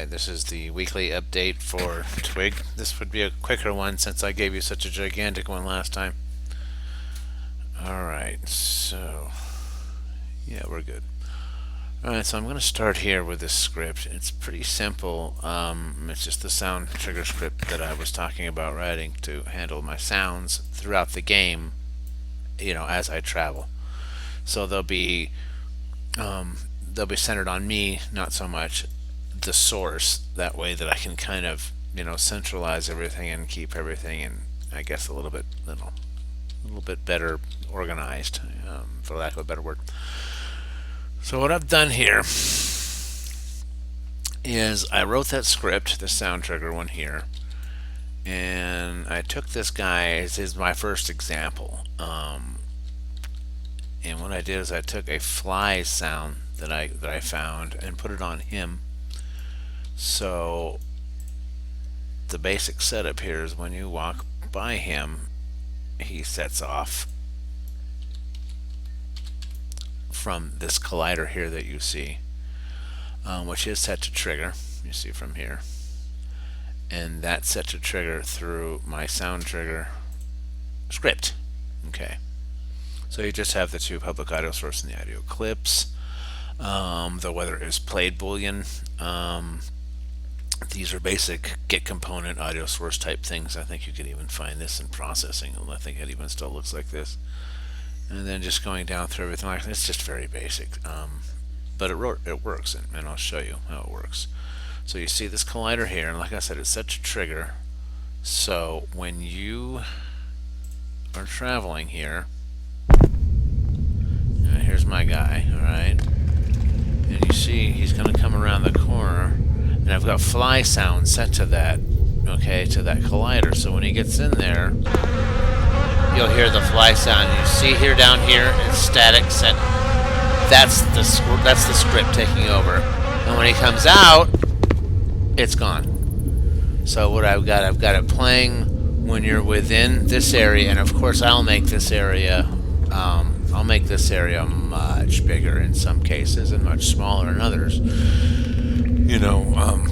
Alright, this is the weekly update for Twig. This would be a quicker one since I gave you such a gigantic one last time. Alright, so yeah, we're good. Alright, so I'm going to start here with this script. It's pretty simple. It's just the sound trigger script that I was talking about writing to handle my sounds throughout the game, as I travel. So they'll be centered on me, not so much the source. That way that I can kind of centralize everything and keep everything, and I guess a little bit better organized, for lack of a better word. So what I've done here is I wrote that script, the sound trigger one here, and I took this guy as my first example. And what I did is I took a fly sound that I found and put it on him. So the basic setup here is when you walk by him, he sets off from this collider here that you see, which is set to trigger. You see from here, and that's set to trigger through my sound trigger script. Okay, so you just have the two public audio source and the audio clips. The weather is played boolean. These are basic get component audio source type things. I think you could even find this in processing. I think it even still looks like this. And then just going down through everything like this, it's just very basic. But it works, and I'll show you how it works. So you see this collider here, and like I said, it's set to trigger. So when you are traveling here, here's my guy, alright? And you see he's going to come around the corner, and I've got fly sound set to that, okay, to that collider. So when he gets in there, you'll hear the fly sound. You see here down here, it's static set. That's the script taking over. And when he comes out, it's gone. So what I've got it playing when you're within this area, and of course I'll make this area much bigger in some cases and much smaller in others.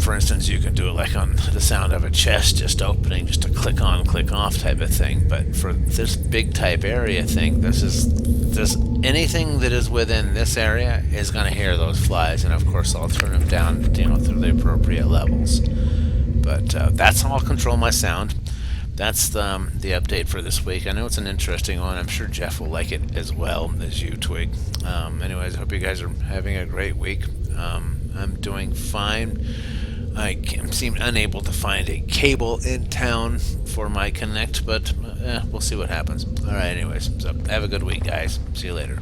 For instance, you can do it like on the sound of a chest just opening, just a click on, click off type of thing. But for this big type area thing, this anything that is within this area is going to hear those flies, and of course I'll turn them down, through the appropriate levels. But that's how I'll control my sound. That's the update for this week. I know it's an interesting one. I'm sure Jeff will like it as well as you, Twig. Anyways, I hope you guys are having a great week. I'm doing fine. I seem unable to find a cable in town for my Connect, but we'll see what happens. Alright, anyways, so have a good week, guys. See you later.